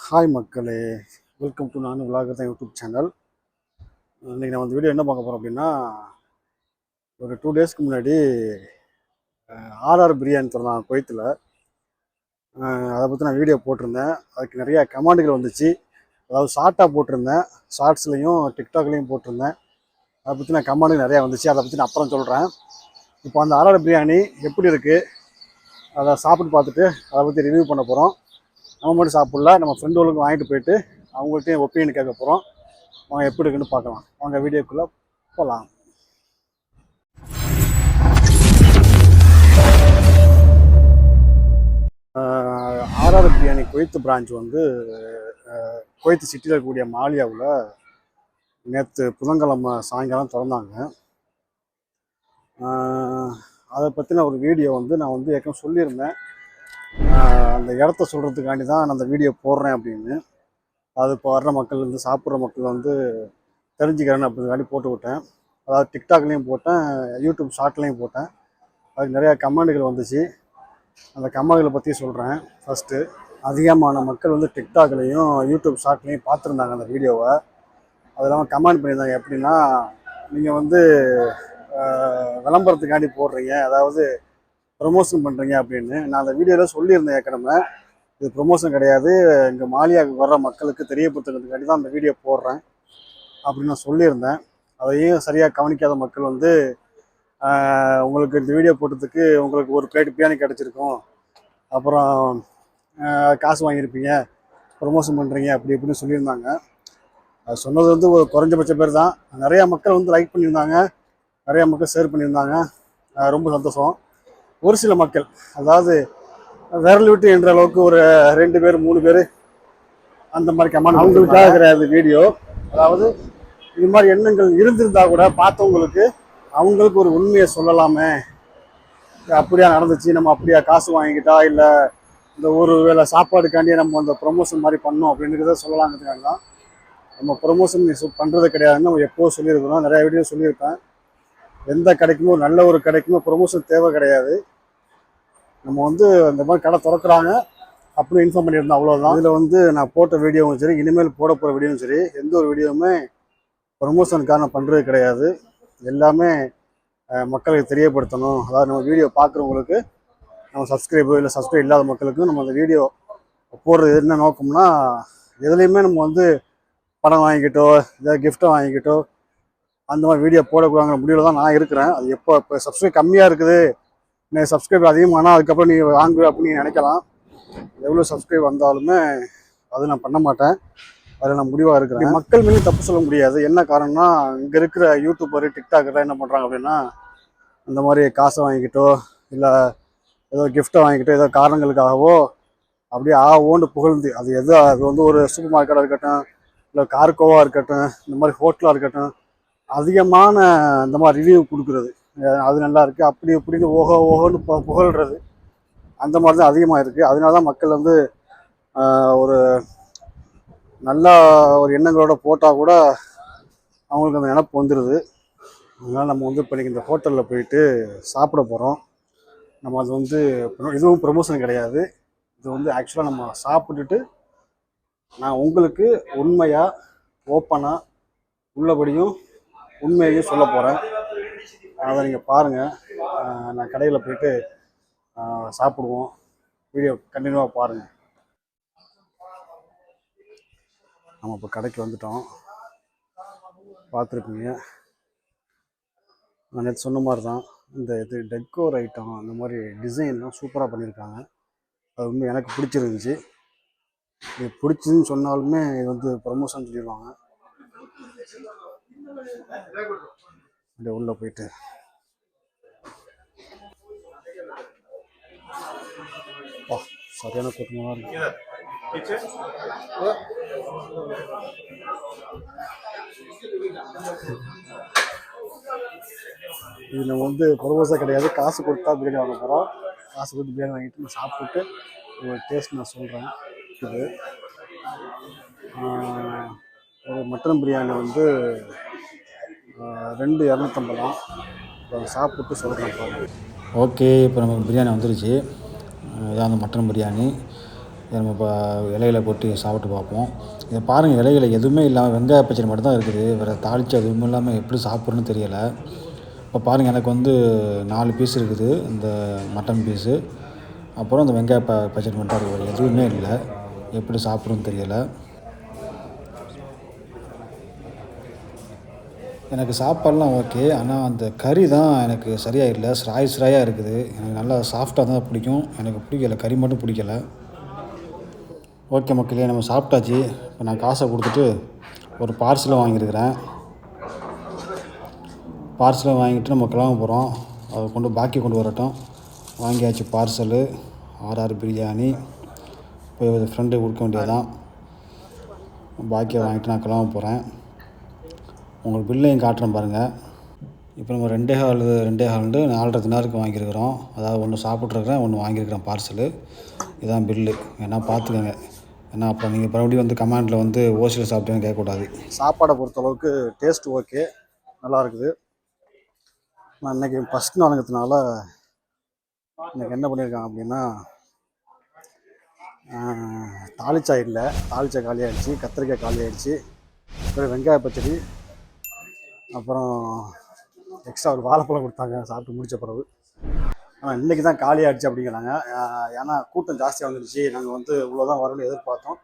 Hi மக்களே, welcome to நான் vlogger தான் யூடியூப் சேனல். இன்றைக்கி நான் வந்து வீடியோ என்ன பார்க்க போகிறோம் அப்படின்னா, ஒரு 2 டேஸ்க்கு முன்னாடி ஆர்ஆர் பிரியாணி திறந்தாங்க குவைத்தில். அதை பற்றி நான் வீடியோ போட்டிருந்தேன். அதுக்கு நிறையா கமெண்டுகள் வந்துச்சு. அதாவது ஷார்ட்டாக போட்டிருந்தேன், ஷார்ட்ஸ்லையும் டிக்டாக்லேயும் போட்டிருந்தேன். அதை பற்றி நான் கமெண்டுகள் நிறையா வந்துச்சு. அதை பற்றி நான் அப்புறம் சொல்கிறேன். இப்போ அந்த ஆர்ஆர் பிரியாணி எப்படி இருக்குது அதை சாப்பிட்டு பார்த்துட்டு அதை பற்றி ரிவ்யூ பண்ண போகிறோம். நம்ம மட்டும் சாப்பிடல, நம்ம ஃப்ரெண்டுகளுக்கு வாங்கிட்டு போயிட்டு அவங்கள்ட்டையும் ஒப்பீனியன் கேட்க போகிறோம். அவங்க எப்படி இருக்குன்னு பார்க்கலாம். அவங்க வீடியோக்குள்ளே போகலாம். ஆர்ஆர் பிரியாணி குவைத்து பிரான்ச் வந்து குவைத்து சிட்டியில் இருக்கக்கூடிய மாலியாவில் நேற்று புதன்கிழமை சாயங்காலம் திறந்தாங்க. அதை பற்றின ஒரு வீடியோ வந்து நான் வந்து ஏற்கனவே சொல்லியிருந்தேன். அந்த இடத்த சொல்கிறதுக்காண்டி தான் நான் அந்த வீடியோ போடுறேன் அப்படின்னு. அது இப்போ வர்ற மக்கள் வந்து சாப்பிட்ற மக்கள் வந்து தெரிஞ்சுக்கிறேன்னு அப்படிங்காண்டி போட்டு விட்டேன். அதாவது டிக்டாக்லேயும் போட்டேன், யூடியூப் ஷார்ட்லேயும் போட்டேன். அதுக்கு நிறையா கமெண்டுகள் வந்துச்சு. அந்த கமெண்டுகளை பற்றி சொல்கிறேன். ஃபஸ்ட்டு, அதிகமான மக்கள் வந்து டிக்டாக்லேயும் யூடியூப் ஷார்ட்லேயும் பார்த்துருந்தாங்க அந்த வீடியோவை. அது இல்லாமல் கமெண்ட் பண்ணியிருந்தாங்க. எப்படின்னா, நீங்கள் வந்து விளம்பரத்துக்காண்டி போடுறீங்க, அதாவது ப்ரொமோஷன் பண்ணுறீங்க அப்படின்னு. நான் அந்த வீடியோவில் சொல்லியிருந்தேன் ஏற்கனவே. இது ப்ரொமோஷன் கிடையாது, இங்கே மாலியாவுக்கு வர்ற மக்களுக்கு தெரியப்படுத்துறதுக்காண்டி தான் அந்த வீடியோ போடுறேன் அப்படின்னு நான் சொல்லியிருந்தேன். அதையும் சரியாக கவனிக்காத மக்கள் வந்து உங்களுக்கு இந்த வீடியோ போட்டதுக்கு உங்களுக்கு ஒரு பிளேட் பிரியாணி கிடச்சிருக்கும், அப்புறம் காசு வாங்கியிருப்பீங்க, ப்ரொமோஷன் பண்ணுறீங்க அப்படி இப்படின்னு சொல்லியிருந்தாங்க. அது சொன்னது வந்து ஒரு குறைஞ்சபட்ச பேர் தான். நிறையா மக்கள் வந்து லைக் பண்ணியிருந்தாங்க, நிறையா மக்கள் ஷேர் பண்ணியிருந்தாங்க. ரொம்ப சந்தோஷம். ஒரு சில மக்கள், அதாவது விரல் விட்டு என்ற அளவுக்கு ஒரு 2 பேர் 3 பேர் அந்த மாதிரி கமெண்ட், அவங்களுக்காக கிடையாது வீடியோ. அதாவது இது மாதிரி எண்ணங்கள் இருந்திருந்தா கூட பார்த்தவங்களுக்கு அவங்களுக்கு ஒரு உண்மையை சொல்லலாமே, அப்படியா நடந்துச்சு, நம்ம அப்படியா காசு வாங்கிக்கிட்டா, இல்லை இந்த ஒரு வேளை சாப்பாடுக்காண்டியே நம்ம அந்த ப்ரொமோஷன் மாதிரி பண்ணோம் அப்படின்றத சொல்லலாங்கிறதுக்காக தான். நம்ம ப்ரொமோஷன் பண்ணுறது கிடையாதுன்னு நம்ம எப்போது சொல்லியிருக்கிறோம், நிறையா வீடியோ சொல்லியிருப்பேன். எந்த கடைக்குமோ நல்ல ஒரு கடைக்குமோ ப்ரொமோஷன் தேவை கிடையாது. நம்ம வந்து இந்த மாதிரி கடை திறக்கிறாங்க அப்படின்னு இன்ஃபார்ம் பண்ணியிருந்தோம், அவ்வளோதான். இதில் வந்து நான் போட்ட வீடியோவும் சரி, இனிமேல் போட போகிற வீடியோவும் சரி, எந்த ஒரு வீடியோவுமே ப்ரொமோஷனுக்காக நான் பண்ணுறது கிடையாது. எல்லாமே மக்களுக்கு தெரியப்படுத்தணும். அதாவது நம்ம வீடியோ பார்க்குறவங்களுக்கு, நம்ம சப்ஸ்கிரைபு இல்லை சப்ஸ்கிரைப் இல்லாத மக்களுக்கு நம்ம அந்த வீடியோ போடுறது என்ன நோக்கம்னா, எதுலேயுமே நம்ம வந்து பணம் வாங்கிக்கிட்டோ இல்லை கிஃப்ட்டை வாங்கிக்கிட்டோ அந்த மாதிரி வீடியோ போடக்கூடாங்கிற முடிவில் தான் நான் இருக்கிறேன். அது இப்போ சப்ஸ்கிரைப் கம்மியாக இருக்குது, சப்ஸ்கிரைப் அதிகமானால் அதுக்கப்புறம் நீ வாங்குவே அப்படின்னு நினைக்கலாம். எவ்வளோ சப்ஸ்கிரைப் வந்தாலுமே அது நான் பண்ண மாட்டேன். அதில் நான் முடிவாக இருக்கிறேன். மக்கள் மேலே தப்பு சொல்ல முடியாது. என்ன காரணம்னா, இங்கே இருக்கிற யூடியூபர் டிக்டாக்கர்லாம் என்ன பண்ணுறாங்க அப்படின்னா, இந்த மாதிரி காசை வாங்கிக்கிட்டோ இல்லை ஏதோ கிஃப்ட்டை வாங்கிக்கிட்டோ ஏதோ காரணங்களுக்காகவோ அப்படியே ஓண்டு புகழ்ந்து, அது வந்து ஒரு சூப்பர் மார்க்கெட்டாக இருக்கட்டும், இல்லை கார்கோவாக இருக்கட்டும், இந்த மாதிரி ஹோட்டலாக இருக்கட்டும், அதிகமான இந்த மாதிரி ரிவ்யூ கொடுக்குறது, அது நல்லா இருக்குது அப்படி இப்படின்னு ஓஹோன்னு புகழ்கிறது, அந்த மாதிரி தான் அதிகமாக இருக்குது. அதனால தான் மக்கள் வந்து ஒரு நல்ல ஒரு எண்ணங்களோட போட்டால் கூட அவங்களுக்கு அந்த நினப்பு வந்துடுது. அதனால் நம்ம வந்து இப்போ இந்த ஹோட்டலில் போயிட்டு சாப்பிட போகிறோம். நம்ம அது வந்து இதுவும் ப்ரொமோஷன் கிடையாது. இது வந்து ஆக்சுவலாக நம்ம சாப்பிட்டுட்டு நான் உங்களுக்கு உண்மையாக ஓப்பனாக உள்ளபடியும் உண்மையையும் சொல்ல போகிறேன். அதை நீங்கள் பாருங்கள். நான் கடையில் போயிட்டு சாப்பிடுவோம். வீடியோ கண்டினியூவாக பாருங்கள். நம்ம இப்போ கடைக்கு வந்துட்டோம், பார்த்துருப்பீங்க. நான் நேற்று சொன்ன மாதிரி தான் இந்த இது டெக்கோர் ஐட்டம், அந்த மாதிரி டிசைன்லாம் சூப்பராக பண்ணியிருக்காங்க. அது வந்து எனக்கு பிடிச்சிருந்துச்சு. இது பிடிச்சதுன்னு சொன்னாலுமே இது வந்து ப்ரமோஷன் சொல்லிடுவாங்க. அப்படியே உள்ளே போயிட்டு சரியான கூட்டமாக இருக்கு. இது நம்ம வந்து ப்ரொமோஷன் கிடையாது, காசு கொடுத்தா பிரியாணி வாங்க போகிறோம். காசு கொடுத்து பிரியாணி வாங்கிட்டு நான் சாப்பிட்டுட்டு ஒரு டேஸ்ட் நான் சொல்கிறேன். இது ஒரு மட்டன் பிரியாணி வந்து 2,250 தான். இப்போ சாப்பிட்டு சொல்கிறேன். ஓகே, இப்போ நமக்கு பிரியாணி வந்துருச்சு. இதான் அந்த மட்டன் பிரியாணி. இதை நம்ம இப்போ இலையில கொட்டி சாப்பிட்டு பார்ப்போம். இதை பாருங்கள், இலையில எதுவுமே இல்லாமல் வெங்காய பச்சடி மட்டும் தான் இருக்குது. வேறு தாளித்து எதுவும் இல்லாமல் எப்படி சாப்பிட்றன்னு தெரியலை. இப்போ பாருங்கள், எனக்கு வந்து 4 பீஸ் இருக்குது இந்த மட்டன் பீஸு. அப்புறம் இந்த வெங்காய பச்சடி மட்டும் இருக்குது, வேறு எதுவுமே இல்லை. எப்படி சாப்பிட்றன்னு தெரியலை. எனக்கு சாப்பாடெலாம் ஓகே, ஆனால் அந்த கறி தான் எனக்கு சரியாக இல்லை. ஸ்ராயாக இருக்குது. எனக்கு நல்லா சாஃப்டாக தான் பிடிக்கும். எனக்கு பிடிக்கல, கறி மட்டும் பிடிக்கல. ஓகே மக்களே, நம்ம சாப்பிட்டாச்சு. இப்போ நான் காசை கொடுத்துட்டு ஒரு பார்சலும் வாங்கியிருக்கிறேன். பார்சலும் வாங்கிட்டு நம்ம கிளம்ப போகிறோம். அதை பாக்கி கொண்டு வரட்டும். வாங்கியாச்சு பார்சலு, RR பிரியாணி. போய் ஒரு ஃப்ரெண்டு கொடுக்க வேண்டியதான். பாக்கியை வாங்கிட்டு நான் கிளம்ப போகிறேன். உங்களுக்கு பில்லையும் காட்டுறேன் பாருங்கள். இப்போ நம்ம 2.25 4.5 தினாருக்கு வாங்கியிருக்கிறோம். அதாவது ஒன்று சாப்பிட்ருக்கிறேன், ஒன்று வாங்கியிருக்கிறேன் பார்சலு. இதான் பில்லு, வேணா பார்த்துக்கோங்க. ஏன்னா அப்புறம் நீங்கள் மறுபடியும் வந்து கமெண்டில் வந்து ஓசியில் சாப்பிட்டேன்னு கேட்கக்கூடாது. சாப்பாடை பொறுத்தளவுக்கு டேஸ்ட் ஓகே, நல்லா இருக்குது. நான் இன்றைக்கி ஃபஸ்ட் நாளுங்கிறதுனால இன்றைக்கி என்ன பண்ணியிருக்காங்க அப்படின்னா, தாளிச்சாய் இல்லை, தாளிச்சாய் காலியாகிடுச்சு, கத்திரிக்காய் காலியாகிடுச்சு, அப்புறம் வெங்காய பச்சடி, அப்புறம் எக்ஸ்ட்ரா ஒரு வாழைப்பழம் கொடுத்தாங்க சாப்பிட்டு முடித்த பிறகு. ஆனால் இன்றைக்கி தான் காலி ஆகிடுச்சு அப்படிங்கிறாங்க. ஏன்னா கூட்டம் ஜாஸ்தியாக வந்துடுச்சு, நாங்கள் வந்து இவ்வளோதான் வரும்னு எதிர்பார்த்தோம்,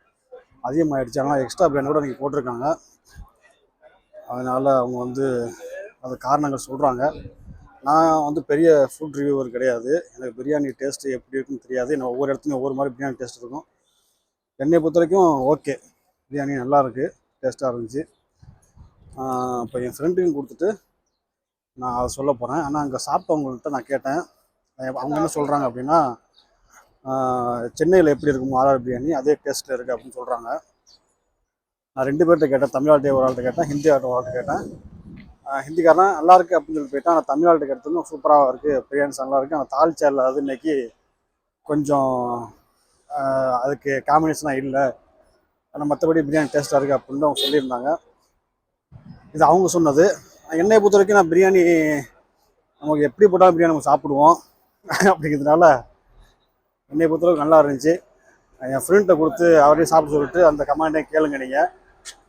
அதிகமாகிடுச்சு. ஆனால் எக்ஸ்ட்ரா பிரியாணி கூட நீங்கள் போட்டிருக்காங்க. அதனால் அவங்க வந்து அது காரணங்கள் சொல்கிறாங்க. நான் வந்து பெரிய ஃபுட் ரிவ்யூவர் கிடையாது. எனக்கு பிரியாணி டேஸ்ட்டு எப்படி இருக்குன்னு தெரியாது. எனக்கு ஒவ்வொரு இடத்துலையும் ஒவ்வொரு மாதிரி பிரியாணி டேஸ்ட் இருக்கும். என்னை பொறுத்த வரைக்கும் ஓகே, பிரியாணி நல்லாயிருக்கு, டேஸ்ட்டாக இருந்துச்சு. இப்போ என் ஃப்ரெண்டுக்கும் கொடுத்துட்டு நான் அதை சொல்ல போகிறேன். ஆனால் அங்கே சாப்பிட்டவங்கள்ட்ட நான் கேட்டேன், அவங்க என்ன சொல்கிறாங்க அப்படின்னா, சென்னையில் எப்படி இருக்குமோ RR பிரியாணி அதே டேஸ்ட்டில் இருக்குது அப்படின்னு சொல்கிறாங்க. நான் 2 பேர்கிட்ட கேட்டேன், தமிழ்நாட்டே ஒரு ஆள்கிட்ட கேட்டேன், ஹிந்தி ஆள்கிட்ட ஒரு ஆள்கிட்ட கேட்டேன். ஹிந்திக்காரன் நல்லா இருக்குது அப்படின்னு சொல்லி போயிட்டான். ஆனால் தமிழ்நாட்டுக்கு கேட்டதும் சூப்பராக இருக்குது, பிரியாணி நல்லா இருக்குது. ஆனால் தாளிச்சா இல்லாது இன்னைக்கு கொஞ்சம் அதுக்கு காம்பினேஷனாக இல்லை, ஆனால் மற்றபடி பிரியாணி டேஸ்ட்டாக இருக்குது அப்படின்னு அவங்க சொல்லியிருந்தாங்க. இது அவங்க சொன்னது. என்னை பொறுத்த வரைக்கும் நான் பிரியாணி நமக்கு எப்படி போட்டாலும் பிரியாணி நம்ம சாப்பிடுவோம். அப்படிங்கிறதுனால என்னை பொறுத்தளவுக்கு நல்லா இருந்துச்சு. என் ஃப்ரெண்ட்டை கொடுத்து அவரையும் சாப்பிட சொல்லிட்டு அந்த கமெண்ட்டை கேளுங்க, நீங்கள்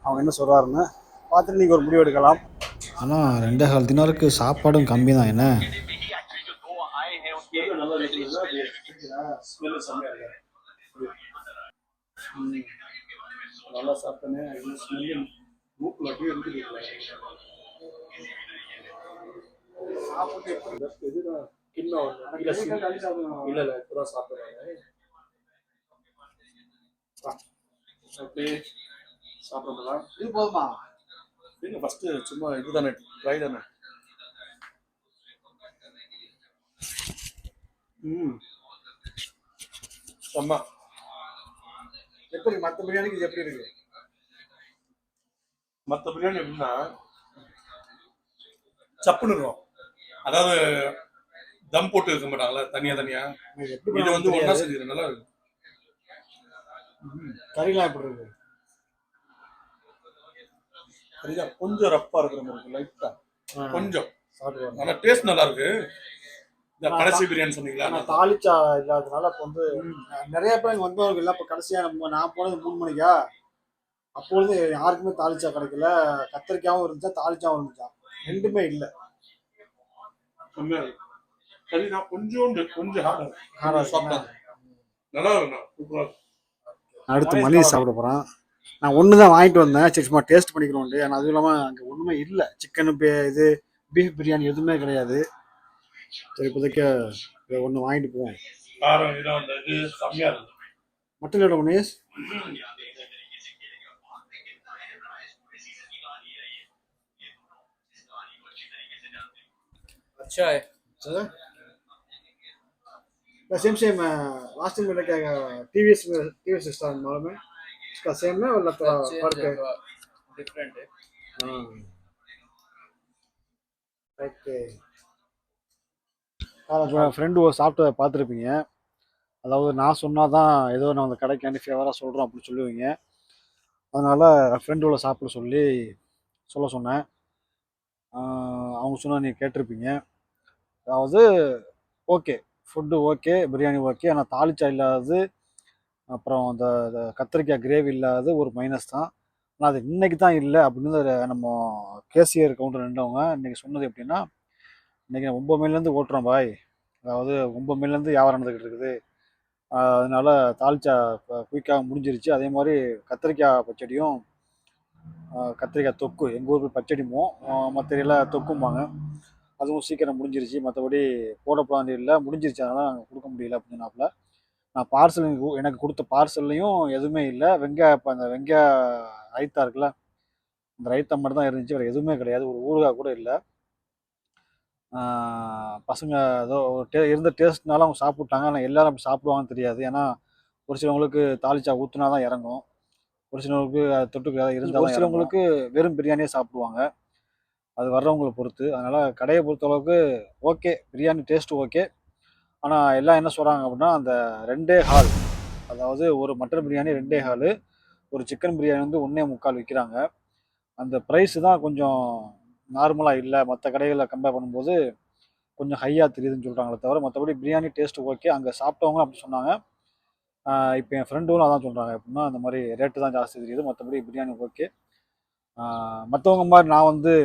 அவங்க என்ன சொல்கிறாருன்னு பார்த்துட்டு நீங்கள் ஒரு முடிவு எடுக்கலாம். ஆனால் 2.25 தினாருக்கு சாப்பாடும் கம்மி தான். என்ன நல்லா சாப்பிட்டேனே, மூக்கில் அப்படியே இருக்குது. இல்லை இப்போதான் சாப்பிட்றேன். அப்படியே சாப்பிட்றதுலாம் இது போதுமா? இல்லைங்க, ஃபஸ்ட்டு சும்மா இது தானே, ட்ரை தானே. அம்மா எப்படி மற்ற பிரியாணிக்கு இது எப்படி இருக்கு? மற்ற பிரியாணி எப்படின்னா சப்புன்னு இருக்கும், அதாவது தம் போட்டு இருக்க மாட்டாங்களா தனியா தனியா. இது வந்து ஒன்றா செஞ்சுக்கிறேன், நல்லா இருக்கு. கறிலாம் எப்படி இருக்கு? கறிதான் கொஞ்சம் ரப்பா இருக்கிற மாதிரி லைட்டா கொஞ்சம், ஆனால் டேஸ்ட் நல்லா இருக்கு. கடைசி பிரியாணி சொன்னீங்களா, நான் தாளிச்சா இல்லாததுனால இப்போ வந்து நிறைய பேர் இங்கே வந்தவர்கள் இல்லை. இப்போ கடைசியாக நான் போனது 3 மணிக்கா, அப்பொழுது யாருக்குமே தாளிச்சா கிடைக்கல. கத்திரிக்காயும் இருந்துச்சா, தாளிச்சாவும் இருந்துச்சா, ரெண்டுமே இல்லை. அடுத்து மணி சாப்பிட போகிறேன். நான் ஒன்று தான் வாங்கிட்டு வந்தேன், சரி சும்மா டேஸ்ட் பண்ணிக்கிறோம். ஆனால் அதுவும் இல்லாமல் அங்கே ஒன்றுமே இல்லை, சிக்கனு இது பீஃப் பிரியாணி எதுவுமே கிடையாது. சரி இப்போதைக்கு ஒன்று வாங்கிட்டு போவோம். மட்டன் எவ்வளோ மணி? अच्छा है सेम सेम लास्ट टाइम मैंने क्या टीवीएस स्टार मालूम है, इसका सेम है और थोड़ा फर्क है, डिफरेंट है. हाँ ஓகே. ஃப்ரெண்டு சாப்பிட்டு பார்த்துருப்பீங்க. அதாவது நான் சொன்னால் தான் ஏதோ நான் அந்த கடைக்காண்டி ஃபேவராக சொல்கிறோம் அப்படின்னு சொல்லுவீங்க. அதனால் ஃப்ரெண்டோட சாப்பிட சொல்ல சொன்னேன். அவங்க சொன்னால் நீங்கள் கேட்டிருப்பீங்க. அதாவது okay, food okay, biryani okay, ஆனால் தாளிச்சா இல்லாதது அப்புறம் அந்த கத்திரிக்காய் கிரேவி இல்லாதது ஒரு மைனஸ் தான். ஆனால் அது இன்னைக்கு தான் இல்லை அப்படின்னு நம்ம கேசியர் கவுண்டர் நின்றவங்க இன்னைக்கு சொன்னது எப்படின்னா, இன்னைக்கு நான் 9 மைல்லேருந்து ஓட்டுறோம் பாய், அதாவது 9 மைல்லேருந்து வியாபாரம் நடந்துக்கிட்டு இருக்குது. அதனால தால்ச்சா குயிக்காக முடிஞ்சிருச்சு. அதே மாதிரி கத்திரிக்காய் பச்சடியும் கத்திரிக்காய் தொக்கு எங்கள் ஊருக்கு பச்சடிமோ மற்ற எல்லாம் தொக்கும்பாங்க, அதுவும் சீக்கிரம் முடிஞ்சிருச்சு. மற்றபடி போட பிளான் இல்லை, முடிஞ்சிருச்சு, அதனால் நாங்கள் கொடுக்க முடியல அப்படின்னு சொன்னாப்புல. நான் பார்சல் எனக்கு கொடுத்த பார்சல்லையும் எதுவுமே இல்லை. இப்போ அந்த வெங்காய ரைத்தா இருக்குல்ல, அந்த ரைத்தா மட்டும் தான் இருந்துச்சு, வேறு எதுவுமே கிடையாது. ஒரு ஊறுகாய் கூட இல்லை. பசங்க ஏதோ ஒரு இருந்த டேஸ்ட்னால அவங்க சாப்பிட்டாங்க. ஆனால் எல்லாரும் அப்படி சாப்பிடுவாங்கன்னு தெரியாது. ஏன்னா ஒரு சிலவங்களுக்கு தாளிச்சா ஊற்றுனா தான் இறங்கும், ஒரு சிலவங்களுக்கு அது தொட்டுக்கு ஏதாவது இருந்தால், ஒரு சிலவங்களுக்கு வெறும் பிரியாணியே சாப்பிடுவாங்க. அது வர்றவங்களை பொறுத்து. அதனால் கடையை பொறுத்தளவுக்கு ஓகே, பிரியாணி டேஸ்ட்டு ஓகே. ஆனால் எல்லாம் என்ன சொல்கிறாங்க அப்படின்னா, அந்த 2 1/4, அதாவது ஒரு மட்டன் பிரியாணி 2 1/4, ஒரு சிக்கன் பிரியாணி வந்து 1 1/4 விற்கிறாங்க. அந்த ப்ரைஸு தான் கொஞ்சம் நார்மலாக இல்லை, மற்ற கடைகளில் கம்பேர் பண்ணும்போது கொஞ்சம் ஹையாக தெரியுதுன்னு சொல்கிறாங்களே தவிர, மற்றபடி பிரியாணி டேஸ்ட்டு ஓகே. அங்கே சாப்பிட்டவங்க அப்படி சொன்னாங்க. இப்போ என் ஃப்ரெண்டுகளும் அதான் சொல்கிறாங்க. எப்படின்னா, அந்த மாதிரி ரேட்டு தான் ஜாஸ்தி தெரியுது, மற்றபடி பிரியாணி ஓகே. மற்றவங்க மாதிரி நான் வந்து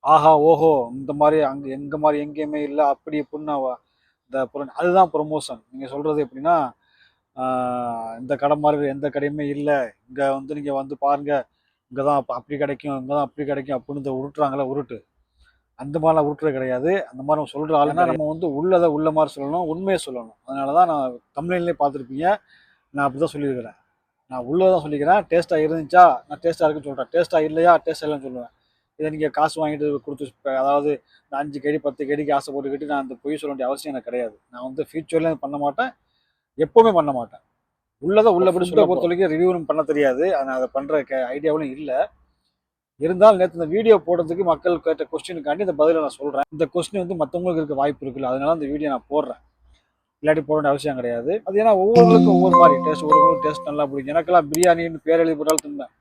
ஆஹா ஓஹோ இந்த மாதிரி அங்கே எங்கள் மாதிரி எங்கேயுமே இல்லை அப்படி இப்படின்னு இந்த அதுதான் ப்ரொமோஷன். நீங்கள் சொல்கிறது எப்படின்னா, இந்த கடை மாதிரி எந்த கடையுமே இல்லை, இங்கே வந்து நீங்கள் வந்து பாருங்கள், இங்கே தான் அப்படி கிடைக்கும், இங்கே தான் அப்படி கிடைக்கும் அப்படின்னு இந்த உருட்டுறாங்களே உருட்டு, அந்த மாதிரிலாம் உருட்டுறது கிடையாது. அந்த மாதிரி நம்ம சொல்கிற ஆளுன்னா நம்ம வந்து உள்ளதை உள்ள மாதிரி சொல்லணும், உண்மையை சொல்லணும். அதனால தான் நான் தமிழ்லேயே பார்த்துருப்பீங்க, நான் அப்படி தான் சொல்லியிருக்கிறேன். நான் உள்ளதை தான் சொல்லிக்கிறேன். டேஸ்ட்டாக இருந்துச்சா நான் டேஸ்ட்டாக இருக்குன்னு சொல்கிறேன், டேஸ்ட்டாக இல்லையா டேஸ்ட்டாக இல்லைன்னு சொல்லுவேன். இதை நீங்கள் காசு வாங்கிட்டு கொடுத்து அதாவது இந்த 5 கேடி 10 கேடிக்கு ஆசைப்பட்டுக்கிட்டு நான் அந்த பொய் சொல்ல வேண்டிய அவசியம் எனக்கு கிடையாது. நான் வந்து ஃபியூச்சர்லேயும் பண்ண மாட்டேன், எப்போவுமே பண்ண மாட்டேன். உள்ளதை உள்ளபடி சொல்ல பொறுத்த வரைக்கும் ரிவ்யூவும் பண்ண தெரியாது, நான் அதை பண்ணுற ஐடியாவிலும் இல்லை. இருந்தாலும் நேற்று இந்த வீடியோ போடுறதுக்கு மக்கள் கேட்ட கொஸ்டினுக்காண்டி இந்த பதிலை நான் சொல்கிறேன். இந்த கொஸ்டின் வந்து மற்றவங்களுக்கு இருக்க வாய்ப்பு இருக்குல்ல, அதனால இந்த வீடியோ நான் போடுறேன். இல்லாட்டி போட வேண்டிய அவசியம் கிடையாது. அது ஏன்னா ஒவ்வொருவருக்கும் ஒவ்வொரு மாதிரி டேஸ்ட், ஒவ்வொரு டேஸ்ட் நல்லா பிடிக்கும். எனக்கெல்லாம் பிரியாணின்னு பேர் எழுதி போட்டாலும் திம்பேன்,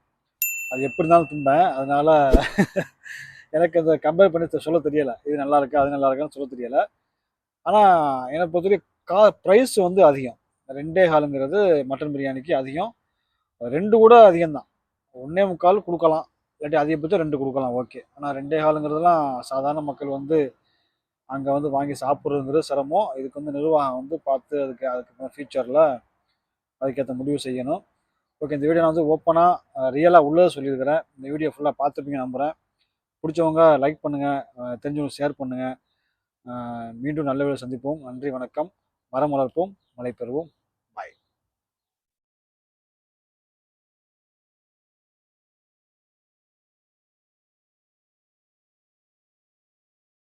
அது எப்படி இருந்தாலும் திம்பேன். அதனால எனக்கு அதை கம்பேர் பண்ணி சொல்ல தெரியலை, இது நல்லா இருக்கா அது நல்லா இருக்கான்னு சொல்ல தெரியலை. ஆனால் என்னை பொறுத்தவரைக்கும் ப்ரைஸ் வந்து அதிகம். 2 1/4ங்கிறது மட்டன் பிரியாணிக்கு அதிகம். 2 கூட அதிகம்தான். 1 1/4 கொடுக்கலாம், இல்லாட்டி அதிகபட்சம் 2 கொடுக்கலாம், ஓகே. ஆனால் 2 1/4ங்கிறதுலாம் சாதாரண மக்கள் வந்து அங்கே வந்து வாங்கி சாப்பிட்றதுங்கிறது சிரமம். இதுக்கு வந்து நிர்வாகம் வந்து பார்த்து அதுக்கு ஃபியூச்சரில் அதுக்கேற்ற முடிவு செய்யணும். ஓகே, இந்த வீடியோ நான் வந்து ஓப்பனாக ரியலாக உள்ளதை சொல்லியிருக்கிறேன். இந்த வீடியோ ஃபுல்லாக பார்த்துருப்பீங்க நம்புகிறேன். பிடிச்சவங்க லைக் பண்ணுங்கள், தெரிஞ்சவங்க ஷேர் பண்ணுங்கள். மீண்டும் நல்ல வீடியோ சந்திப்போம். நன்றி, வணக்கம். மரம் வளர்ப்போம், மழை பெறுவோம்.